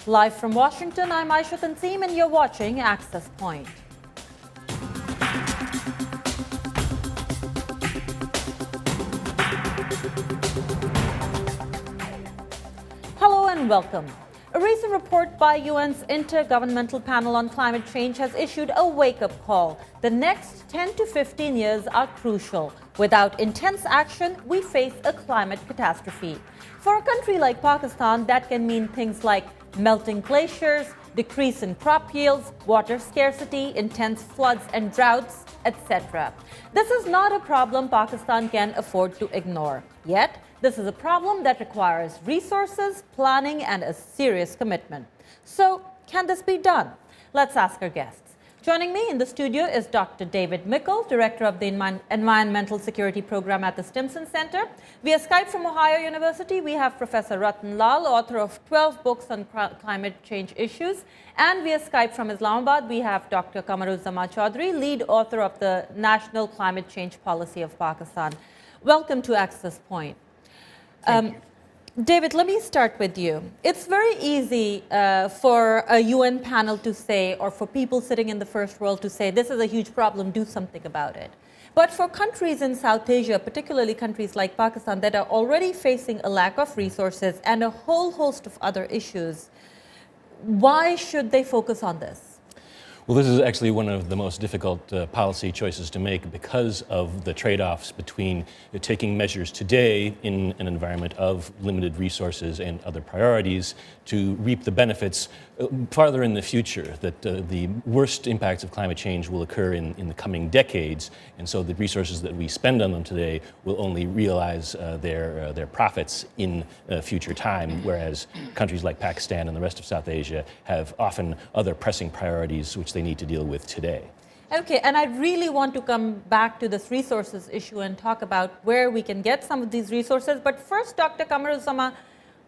Live from Washington, I'm Aisha Tanseem and you're watching Access Point. Hello and welcome. A recent report by UN's Intergovernmental Panel on Climate Change has issued a wake-up call. The next 10 to 15 years are crucial. Without intense action, we face a climate catastrophe. For a country like Pakistan, that can mean things like melting glaciers, decrease in crop yields, water scarcity, intense floods and droughts, etc. This is not a problem Pakistan can afford to ignore. Yet, this is a problem that requires resources, planning, and a serious commitment. So, can this be done? Let's ask our guests. Joining me in the studio is Dr. David Mickle, Director of the Environmental Security Program at the Stimson Center. Via Skype from Ohio University, we have Professor Ratan Lal, author of 12 books on climate change issues. And via Skype from Islamabad, we have Dr. Kamaruzzaman Chaudhry, lead author of the National Climate Change Policy of Pakistan. Welcome to Access Point. Thank you. David, let me start with you. It's very easy for a UN panel to say, or for people sitting in the first world to say, this is a huge problem, do something about it. But for countries in South Asia, particularly countries like Pakistan, that are already facing a lack of resources and a whole host of other issues, why should they focus on this? Well, this is actually one of the most difficult policy choices to make because of the trade-offs between taking measures today in an environment of limited resources and other priorities to reap the benefits farther in the future, that the worst impacts of climate change will occur in the coming decades, and so the resources that we spend on them today will only realize their profits in future time, whereas countries like Pakistan and the rest of South Asia have often other pressing priorities which they need to deal with today. Okay, and I really want to come back to this resources issue and talk about where we can get some of these resources. But first, Dr. Kamaruzzaman,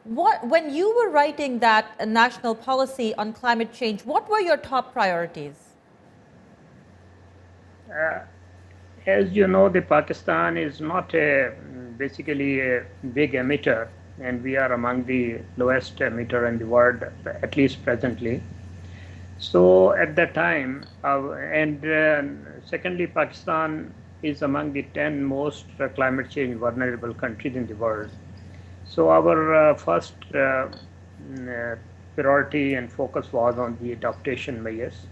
when you were writing that national policy on climate change, what were your top priorities? As you know, Pakistan is not basically a big emitter, and we are among the lowest emitter in the world, at least presently. So at that time, secondly, Pakistan is among the 10 most climate change vulnerable countries in the world. So our first priority and focus was on the adaptation measures.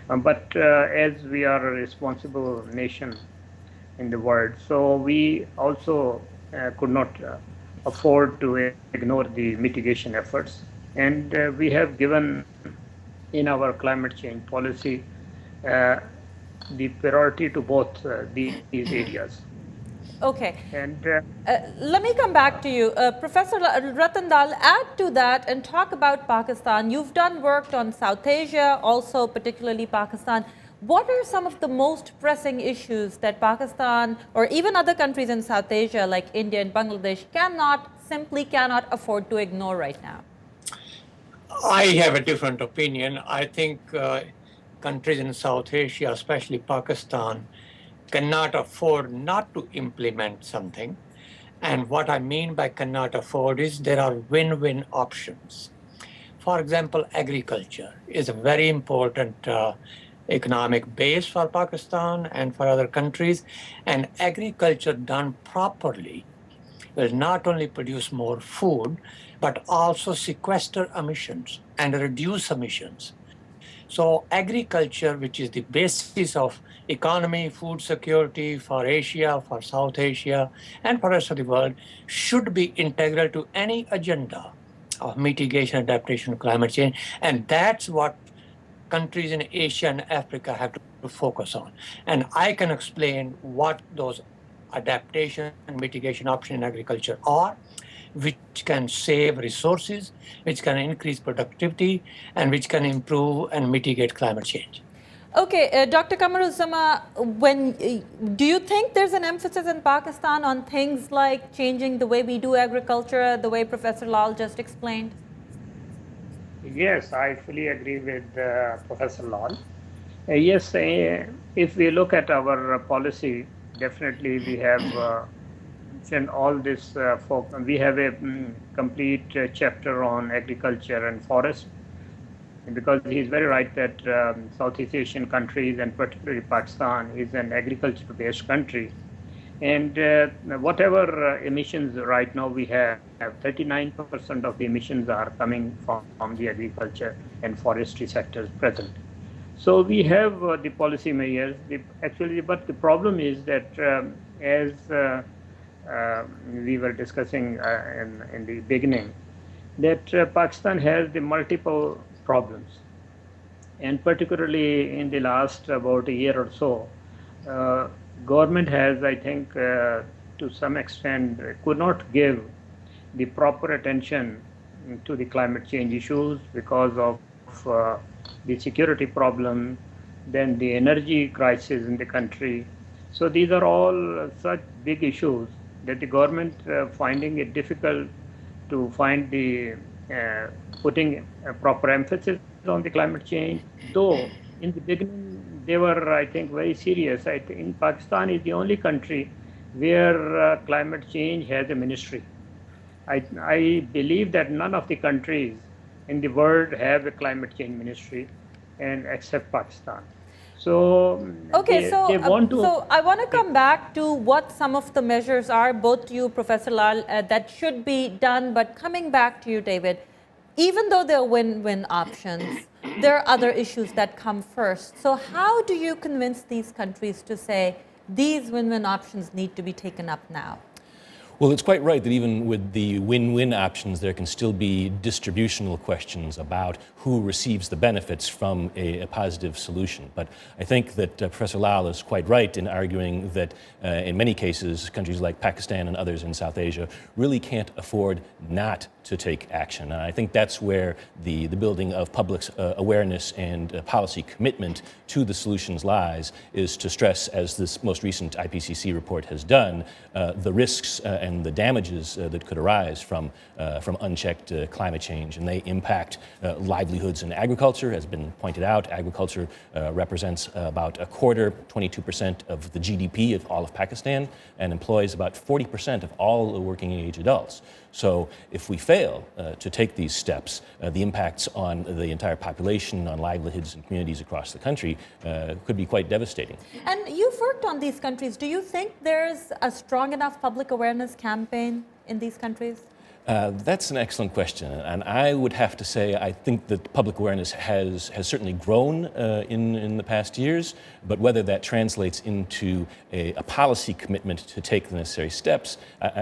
But as we are a responsible nation in the world, so we also could not afford to ignore the mitigation efforts. And we have given in our climate change policy the priority to both these areas. Okay. And let me come back to you. Professor Ratan Lal, add to that and talk about Pakistan. You've done work on South Asia, also particularly Pakistan. What are some of the most pressing issues that Pakistan or even other countries in South Asia like India and Bangladesh simply cannot afford to ignore right now? I have a different opinion. I think countries in South Asia, especially Pakistan, cannot afford not to implement something. And what I mean by cannot afford is there are win-win options. For example, agriculture is a very important economic base for Pakistan and for other countries. And agriculture done properly will not only produce more food, but also sequester emissions and reduce emissions. So agriculture, which is the basis of economy, food security for Asia, for South Asia, and for the rest of the world, should be integral to any agenda of mitigation, adaptation, climate change. And that's what countries in Asia and Africa have to focus on. And I can explain what those adaptation and mitigation options in agriculture are, which can save resources, which can increase productivity, and which can improve and mitigate climate change. Okay, Dr. Kamaruzzaman, do you think there's an emphasis in Pakistan on things like changing the way we do agriculture, the way Professor Lal just explained? Yes, I fully agree with Professor Lal. Yes, if we look at our policy, definitely we have mentioned all this. We have a complete chapter on agriculture and forest, because he's very right that Southeast Asian countries and particularly Pakistan is an agriculture-based country. And whatever emissions right now we have 39% of the emissions are coming from the agriculture and forestry sectors present. So we have the policy measures. But the problem is that as we were discussing in the beginning, that Pakistan has the multiple problems, and particularly in the last about a year or so, government has, I think, to some extent, could not give the proper attention to the climate change issues because of the security problem, then the energy crisis in the country. So these are all such big issues that the government finding it difficult to find the putting a proper emphasis on the climate change. Though in the beginning they were, I think, very serious. I think in Pakistan is the only country where climate change has a ministry. I believe that none of the countries in the world have a climate change ministry, and except Pakistan. So Okay, they want to. so I want to come back to what some of the measures are, both to you, Professor Lal, that should be done. But coming back to you, David, even though there are win-win options, there are other issues that come first. So how do you convince these countries to say these win-win options need to be taken up now? Well, it's quite right that even with the win-win options, there can still be distributional questions about who receives the benefits from a positive solution. But I think that Professor Lal is quite right in arguing that in many cases, countries like Pakistan and others in South Asia really can't afford not to take action. And I think that's where the building of public awareness and policy commitment to the solutions lies, is to stress, as this most recent IPCC report has done, the risks and the damages that could arise from unchecked climate change. And they impact livelihoods in agriculture. Has been pointed out, agriculture represents about a quarter, 22% of the GDP of all of Pakistan, and employs about 40% of all working age adults. So if we fail to take these steps, the impacts on the entire population, on livelihoods and communities across the country could be quite devastating. And you've worked on these countries. Do you think there's a strong enough public awareness campaign in these countries? That's an excellent question, and I would have to say I think that public awareness has certainly grown in the past years, but whether that translates into a policy commitment to take the necessary steps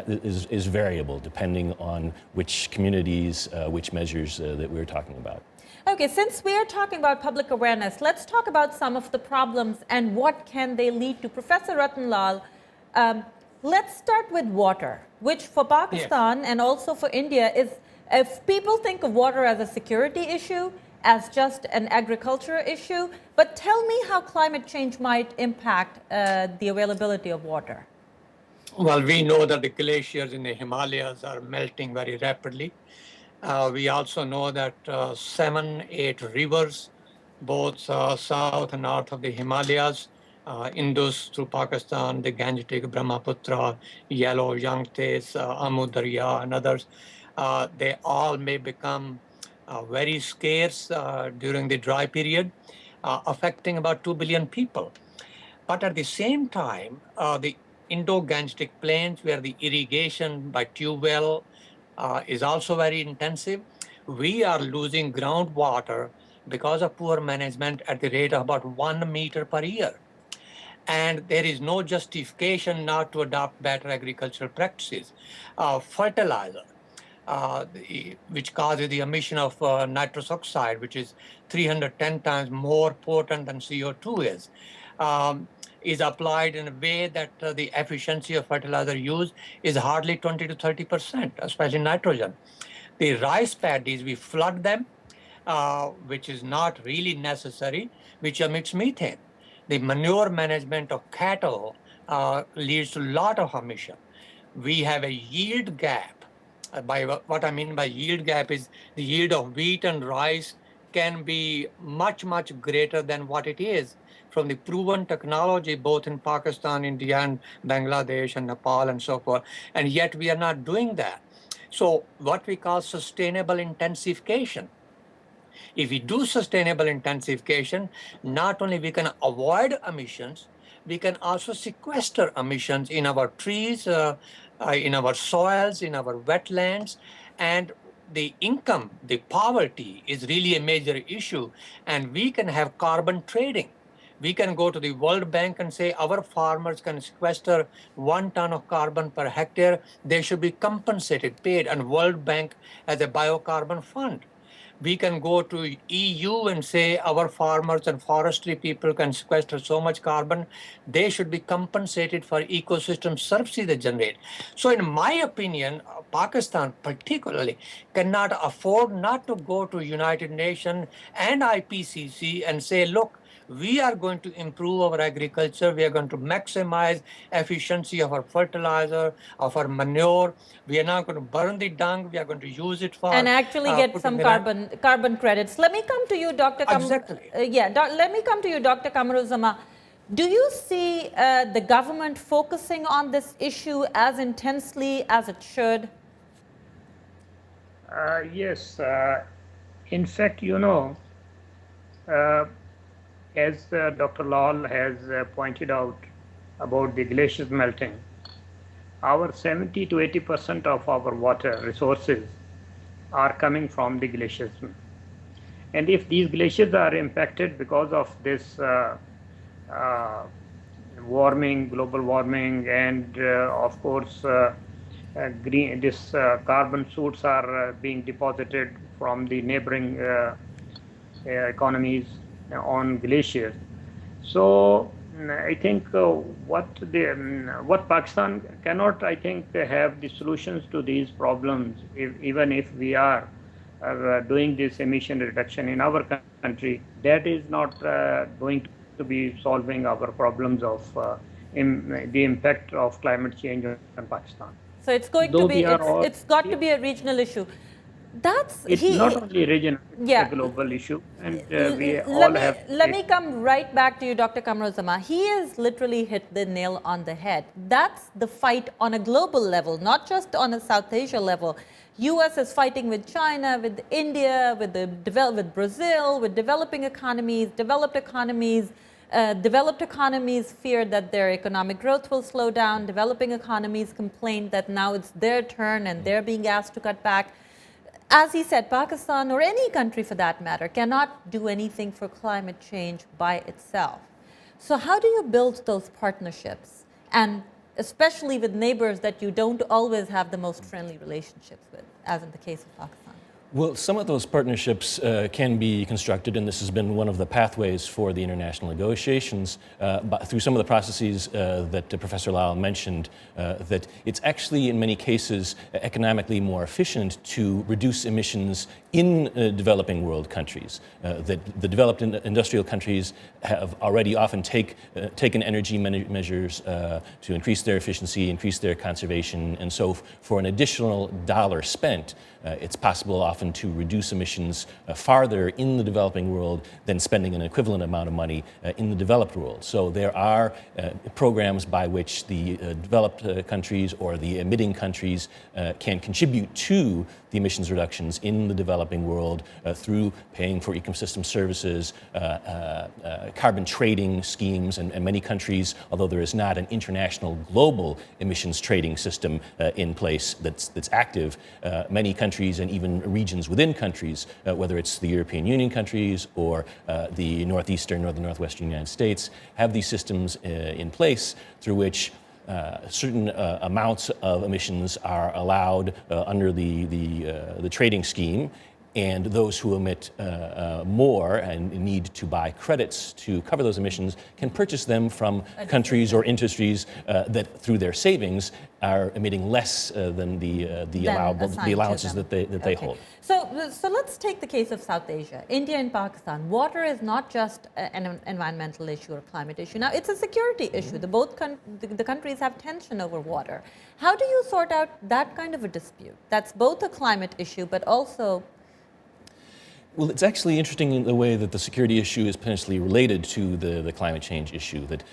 is variable depending on which communities, which measures that we're talking about. Okay, since we are talking about public awareness, let's talk about some of the problems and what can they lead to. Professor Ratan Lal, let's start with water, which for Pakistan and also for India is, if people think of water as a security issue, as just an agriculture issue, but tell me how climate change might impact the availability of water. Well, we know that the glaciers in the Himalayas are melting very rapidly. We also know that 7-8 rivers, both south and north of the Himalayas, Indus through Pakistan, the Gangetic, Brahmaputra, Yellow, Yangtze, Amu Darya, and others, they all may become very scarce during the dry period, affecting about 2 billion people. But at the same time, the Indo-Gangetic plains, where the irrigation by tube well is also very intensive, we are losing groundwater because of poor management at the rate of about 1 meter per year. And there is no justification not to adopt better agricultural practices. Fertilizer, which causes the emission of nitrous oxide, which is 310 times more potent than CO2 is applied in a way that the efficiency of fertilizer use is hardly 20 to 30%, especially nitrogen. The rice paddies, we flood them, which is not really necessary, which emits methane. The manure management of cattle leads to a lot of emission. We have a yield gap. By what I mean by yield gap is the yield of wheat and rice can be much, much greater than what it is from the proven technology, both in Pakistan, India, and Bangladesh, and Nepal, and so forth. And yet we are not doing that. So what we call sustainable intensification. If we do sustainable intensification, not only we can avoid emissions, we can also sequester emissions in our trees, in our soils, in our wetlands, and the income, the poverty is really a major issue, and we can have carbon trading. We can go to the World Bank and say our farmers can sequester 1 ton of carbon per hectare. They should be compensated, paid, and World Bank as a biocarbon fund. We can go to EU and say our farmers and forestry people can sequester so much carbon, they should be compensated for ecosystem services they generate. So in my opinion, Pakistan particularly cannot afford not to go to United Nations and IPCC and say, look, we are going to improve our agriculture. We are going to maximize efficiency of our fertilizer, of our manure. We are not going to burn the dung. We are going to use it for and actually get some carbon credits. Let me come to you, Dr. Exactly. Let me come to you, Dr. Kamaruzzaman. Do you see the government focusing on this issue as intensely as it should? Yes. In fact, as Dr. Lal has pointed out about the glaciers melting, our 70 to 80% of our water resources are coming from the glaciers. And if these glaciers are impacted because of this warming, global warming, and of course, carbon sources are being deposited from the neighboring economies on glaciers. So I think what Pakistan cannot, I think, have the solutions to these problems, even if we are doing this emission reduction in our country, that is not going to be solving our problems of the impact of climate change on Pakistan. So it's going to be, it's got to be a regional issue. It's not only regional, it's a global issue, and we all have. Let me come right back to you, Dr. Kamaruzzaman. He has literally hit the nail on the head. That's the fight on a global level, not just on a South Asia level. U.S. is fighting with China, with India, with Brazil, with developing economies. Developed economies fear that their economic growth will slow down. Developing economies complain that now it's their turn and they're being asked to cut back. As he said, Pakistan, or any country for that matter, cannot do anything for climate change by itself. So how do you build those partnerships, and especially with neighbors that you don't always have the most friendly relationships with, as in the case of Pakistan? Well, some of those partnerships can be constructed, and this has been one of the pathways for the international negotiations, through some of the processes that Professor Lal mentioned, that it's actually in many cases economically more efficient to reduce emissions in developing world countries. That the developed industrial countries have already often taken energy measures to increase their efficiency, increase their conservation, and so for an additional dollar spent, it's possible often to reduce emissions farther in the developing world than spending an equivalent amount of money in the developed world. So there are programs by which the developed countries or the emitting countries can contribute to the emissions reductions in the developing world through paying for ecosystem services, carbon trading schemes, and many countries, although there is not an international global emissions trading system in place that's active, many countries and even regions within countries, whether it's the European Union countries or the northern northwestern United States, have these systems in place through which certain amounts of emissions are allowed under the trading scheme, and those who emit more and need to buy credits to cover those emissions can purchase them from countries or industries that, through their savings, are emitting less than the allowances that they hold. So let's take the case of South Asia, India and Pakistan. Water is not just an environmental issue or climate issue. Now, it's a security issue. The countries have tension over water. How do you sort out that kind of a dispute? That's both a climate issue, but also... Well, it's actually interesting in the way that the security issue is potentially related to the climate change issue. That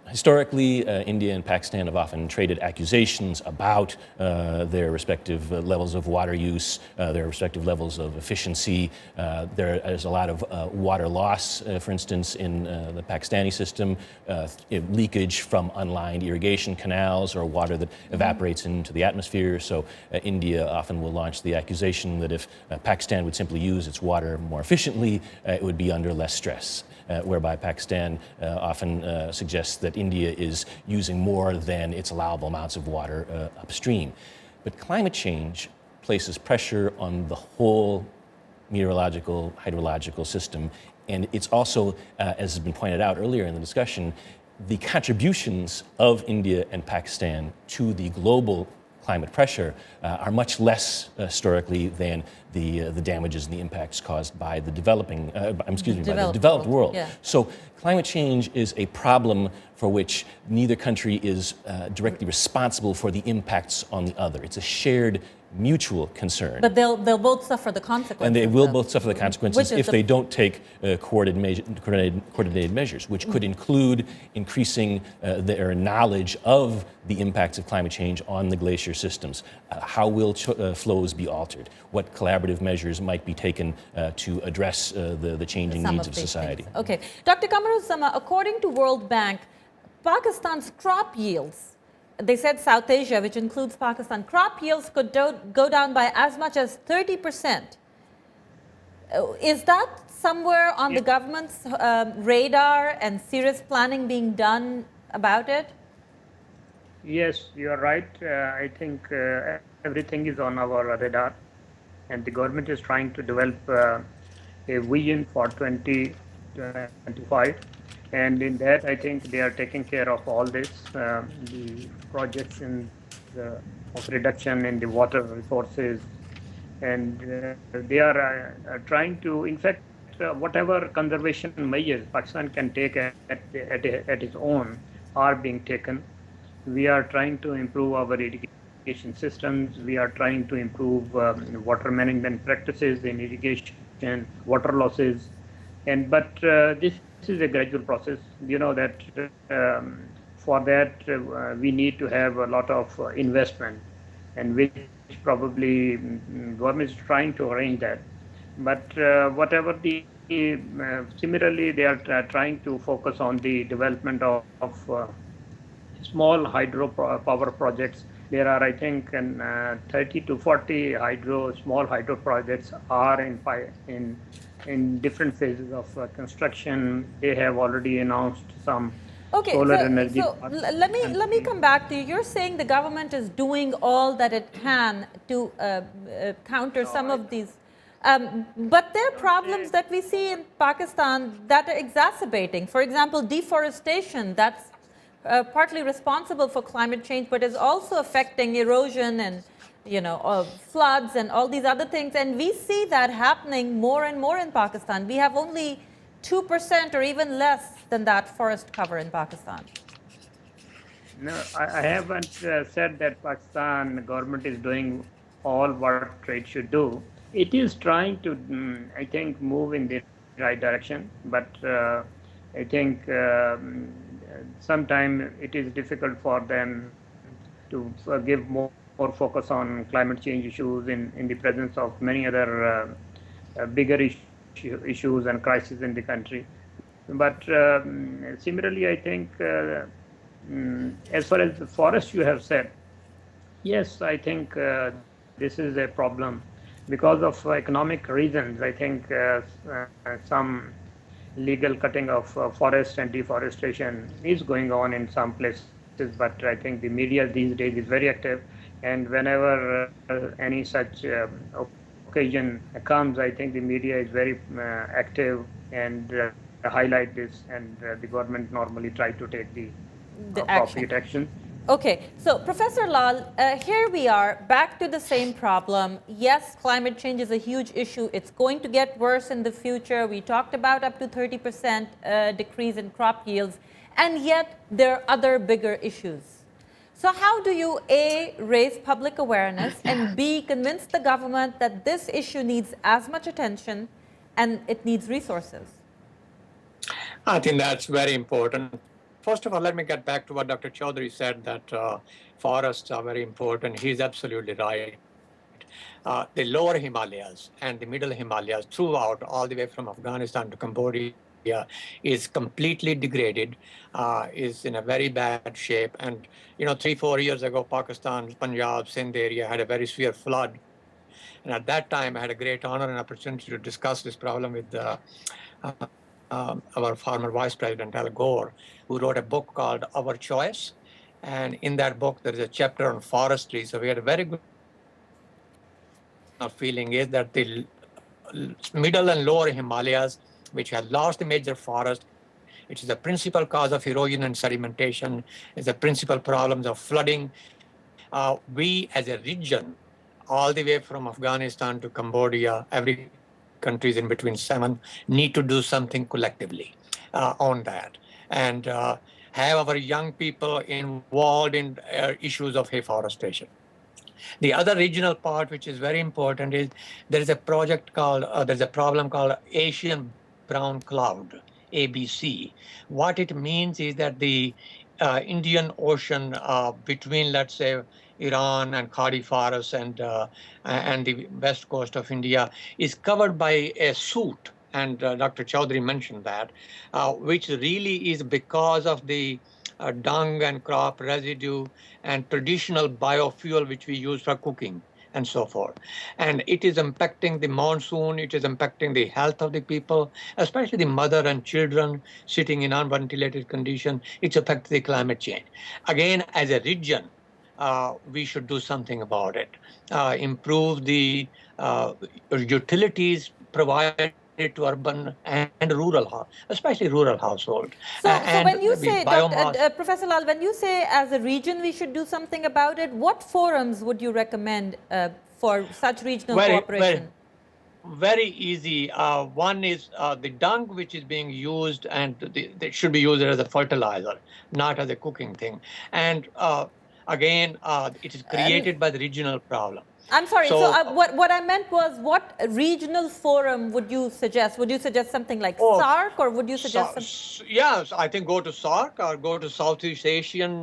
historically, India and Pakistan have often traded accusations about their respective levels of water use, their respective levels of efficiency. There is a lot of water loss, for instance, in the Pakistani system, leakage from unlined irrigation canals or water that evaporates into the atmosphere. So India often will launch the accusation that if Pakistan would simply use its water more efficiently, it would be under less stress. Whereby Pakistan often suggests that India is using more than its allowable amounts of water upstream. But climate change places pressure on the whole meteorological, hydrological system, and it's also, as has been pointed out earlier in the discussion, the contributions of India and Pakistan to the global climate pressure are much less historically than the damages and the impacts caused by the developed world. Yeah. So climate change is a problem for which neither country is directly responsible for the impacts on the other. It's a shared mutual concern. But they'll both suffer the consequences. And they will of- both suffer the consequences if they don't take coordinated measures, which could include increasing their knowledge of the impacts of climate change on the glacier systems. How will flows be altered? What collaborative measures might be taken to address the changing some needs of these society? things. Okay. Dr. Kamaruzzaman, according to World Bank, Pakistan's crop yields, they said South Asia, which includes Pakistan, crop yields could go down by as much as 30%. Is that somewhere on the government's radar and serious planning being done about it? Yes, you are right. I think everything is on our radar, and the government is trying to develop a vision for 2025. And in that, I think they are taking care of all this, the projects of reduction in the water resources, and they are trying to, in fact, whatever conservation measures Pakistan can take at its own are being taken. We are trying to improve our irrigation systems. We are trying to improve water management practices in irrigation, water losses, but this is a gradual process. You know that for that we need to have a lot of investment, and which probably government is trying to arrange that. But whatever similarly they are trying to focus on the development of small hydro power projects. There are, I think, 30 to 40 small hydro projects are in different phases of construction. They have already announced some solar energy. So let me come back to you. You're saying the government is doing all that it can to counter some of these. But there are problems that we see in Pakistan that are exacerbating. For example, deforestation, that's partly responsible for climate change, but is also affecting erosion and floods and all these other things. And we see that happening more and more in Pakistan. We have only 2% or even less than that forest cover in Pakistan. No, I haven't said that Pakistan government is doing all what it should do. It is trying to, I think, move in the right direction, but I think sometimes it is difficult for them to give more focus on climate change issues in the presence of many other bigger issues and crises in the country. But similarly, I think as far as the forest you have said, yes, I think this is a problem because of economic reasons. I think some legal cutting of forest and deforestation is going on in some places, but I think the media these days is very active, and whenever any such occasion comes, I think the media is very active and highlight this, and the government normally try to take the appropriate action. Okay, so Professor Lal, here we are back to the same problem. Yes, climate change is a huge issue. It's going to get worse in the future. We talked about up to 30% decrease in crop yields, and yet there are other bigger issues. So how do you, A, raise public awareness, and B, convince the government that this issue needs as much attention and it needs resources? I think that's very important. First of all, let me get back to what Dr. Chaudhary said, that forests are very important. He's absolutely right. The lower Himalayas and the middle Himalayas throughout, all the way from Afghanistan to Cambodia, is completely degraded, is in a very bad shape. And, 3-4 years ago, Pakistan, Punjab, Sindh area had a very severe flood. And at that time, I had a great honor and opportunity to discuss this problem with our former Vice President, Al Gore, who wrote a book called Our Choice. And in that book, there is a chapter on forestry. So we had a very good feeling is that the middle and lower Himalayas, which have lost the major forest, which is the principal cause of erosion and sedimentation, is the principal problems of flooding. We as a region, all the way from Afghanistan to Cambodia, every countries in between 7, need to do something collectively on that, and have our young people involved in issues of afforestation. The other regional part, which is very important, is there is a project called, there's a problem called Asian Brown Cloud, ABC. What it means is that the Indian Ocean between, let's say, Iran and Khadi Forest and the west coast of India is covered by a soot, and Dr. Chaudhary mentioned that, which really is because of the dung and crop residue and traditional biofuel which we use for cooking and so forth. And it is impacting the monsoon, it is impacting the health of the people, especially the mother and children sitting in unventilated condition. It's affecting the climate change. Again, as a region, we should do something about it. Improve the utilities provided to urban and rural, especially rural households. So when you say, Professor Lal, when you say as a region we should do something about it, what forums would you recommend for such regional cooperation? Very easy. One is the dung which is being used, and it should be used as a fertilizer, not as a cooking thing. And again, it is created by the regional problem. I'm sorry. So what I meant was, what regional forum would you suggest? Would you suggest something like SAARC, or would you suggest Yes, I think go to SAARC or go to Southeast Asian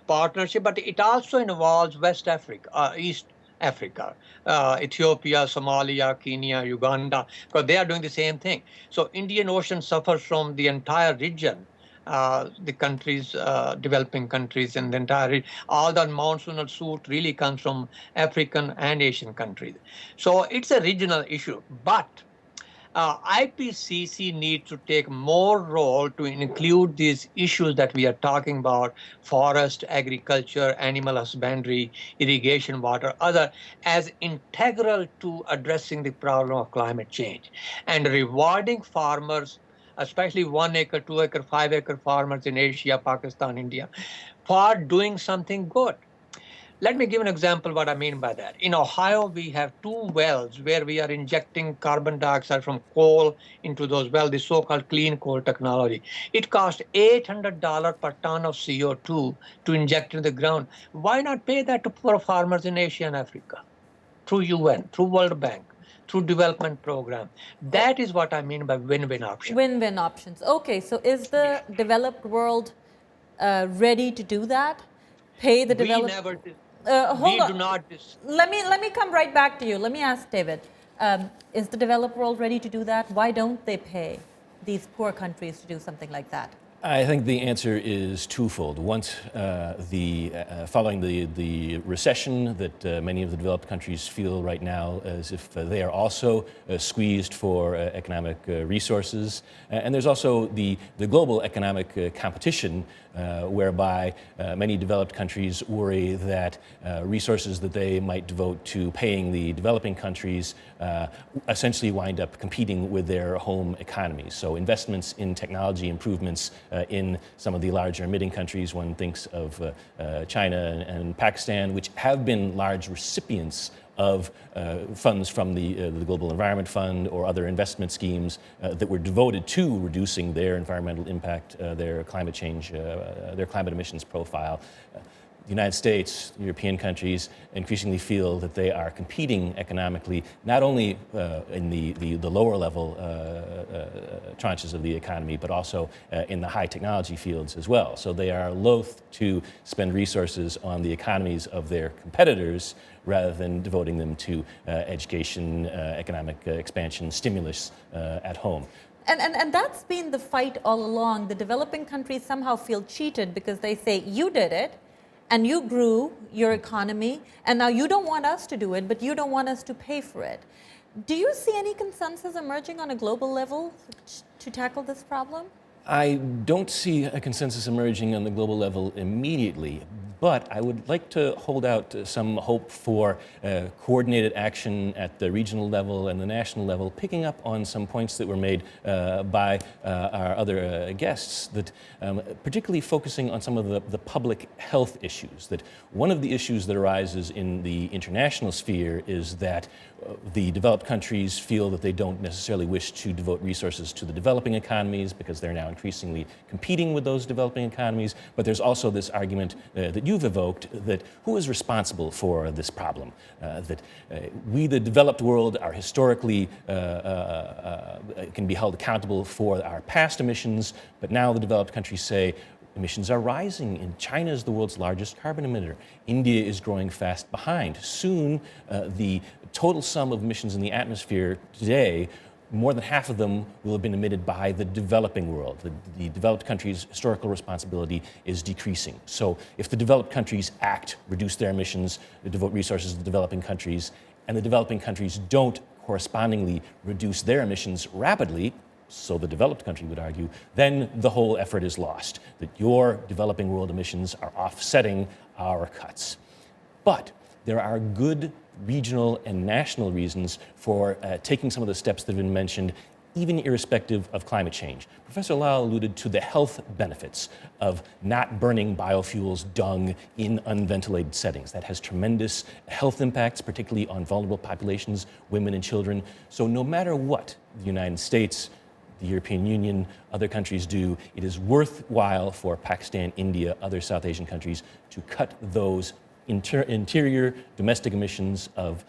Partnership, but it also involves West Africa, East Africa, Ethiopia, Somalia, Kenya, Uganda, because they are doing the same thing. So Indian Ocean suffers from the entire region. The countries, developing countries, and the entire, all the monsoonal soot really comes from African and Asian countries. So it's a regional issue, but IPCC needs to take more role to include these issues that we are talking about: forest, agriculture, animal husbandry, irrigation, water, other, as integral to addressing the problem of climate change, and rewarding farmers, especially 1 acre, 2 acre, 5 acre farmers in Asia, Pakistan, India, for doing something good. Let me give an example what I mean by that. In Ohio, we have 2 wells where we are injecting carbon dioxide from coal into those wells, the so-called clean coal technology. It costs $800 per ton of CO2 to inject in the ground. Why not pay that to poor farmers in Asia and Africa through UN, through World Bank, through development program? That is what I mean by win-win options. Win-win options. Okay, so is the developed world ready to do that? Pay the developed... We do not. Let me come right back to you. Let me ask David. Is the developed world ready to do that? Why don't they pay these poor countries to do something like that? I think the answer is twofold. Once, following the recession that many of the developed countries feel right now, as if they are also squeezed for economic resources. And there's also the global economic competition, whereby many developed countries worry that resources that they might devote to paying the developing countries essentially wind up competing with their home economies. So investments in technology improvements in some of the larger emitting countries, one thinks of China and Pakistan, which have been large recipients of funds from the Global Environment Fund or other investment schemes that were devoted to reducing their environmental impact, their climate change, their climate emissions profile. the United States, European countries increasingly feel that they are competing economically, not only in the lower level tranches of the economy, but also in the high technology fields as well. So they are loath to spend resources on the economies of their competitors rather than devoting them to education, economic expansion, stimulus at home. And that's been the fight all along. The developing countries somehow feel cheated because they say, you did it, and you grew your economy, and now you don't want us to do it, but you don't want us to pay for it. Do you see any consensus emerging on a global level to tackle this problem? I don't see a consensus emerging on the global level immediately, but I would like to hold out some hope for coordinated action at the regional level and the national level, picking up on some points that were made by our other guests, that particularly focusing on some of the public health issues. That one of the issues that arises in the international sphere is that the developed countries feel that they don't necessarily wish to devote resources to the developing economies because they're now increasingly competing with those developing economies. But there's also this argument that you've evoked, that who is responsible for this problem? That we, the developed world, are historically can be held accountable for our past emissions, but now the developed countries say emissions are rising, and China is the world's largest carbon emitter. India is growing fast behind. Soon, the total sum of emissions in the atmosphere today, more than half of them will have been emitted by the developing world. The developed countries' historical responsibility is decreasing. So if the developed countries act, reduce their emissions, devote resources to the developing countries, and the developing countries don't correspondingly reduce their emissions rapidly, so the developed country would argue, then the whole effort is lost, that your developing world emissions are offsetting our cuts. But there are good regional and national reasons for taking some of the steps that have been mentioned, even irrespective of climate change. Professor Lal alluded to the health benefits of not burning biofuels, dung, in unventilated settings. That has tremendous health impacts, particularly on vulnerable populations, women and children. So no matter what the United States, the European Union, other countries do, it is worthwhile for Pakistan, India, other South Asian countries to cut those interior domestic emissions of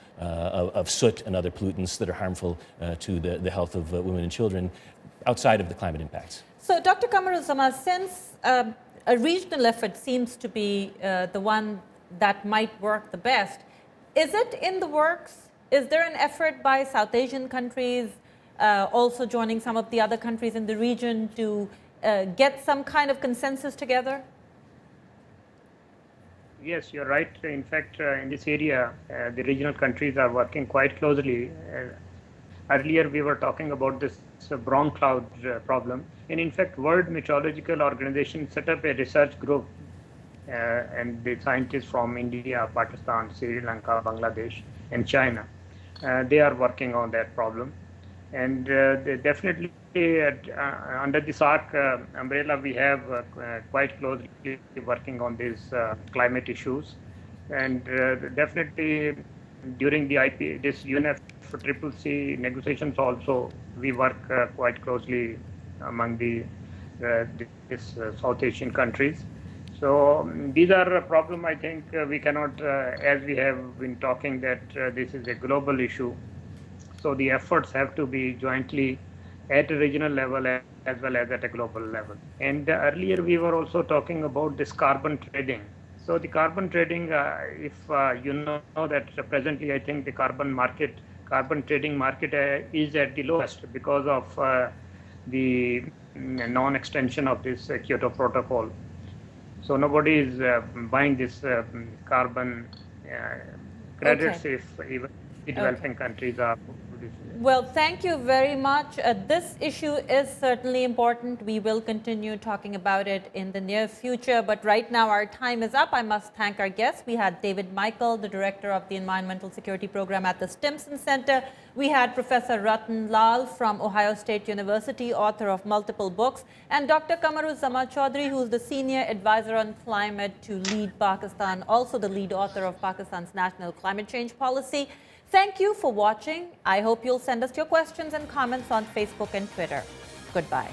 soot and other pollutants that are harmful to the health of women and children outside of the climate impacts. So, Dr. Kamaruzzaman, since a regional effort seems to be the one that might work the best, is it in the works? Is there an effort by South Asian countries also joining some of the other countries in the region to get some kind of consensus together? Yes, you're right. In fact, in this area, the regional countries are working quite closely. Earlier, we were talking about this brown cloud problem. And in fact, World Meteorological Organization set up a research group, and the scientists from India, Pakistan, Sri Lanka, Bangladesh, and China, they are working on that problem. And they definitely, under the SAARC umbrella, we have quite closely working on these climate issues. And definitely during the this UNFCCC negotiations also, we work quite closely among these South Asian countries. So these are a problem. I think we cannot, as we have been talking, that this is a global issue. So the efforts have to be jointly at a regional level as well as at a global level. And earlier we were also talking about this carbon trading. So the carbon trading, if you know that presently I think the carbon trading market is at the lowest because of the non-extension of this Kyoto Protocol. So nobody is buying this carbon credits if even the developing countries are. Well, thank you very much. This issue is certainly important. We will continue talking about it in the near future. But right now, our time is up. I must thank our guests. We had David Michael, the director of the Environmental Security Program at the Stimson Center. We had Professor Ratan Lal from Ohio State University, author of multiple books, and Dr. Kamaruzzaman Chaudhry, who is the senior advisor on climate to LEAD Pakistan, also the lead author of Pakistan's National Climate Change Policy. Thank you for watching. I hope you'll send us your questions and comments on Facebook and Twitter. Goodbye.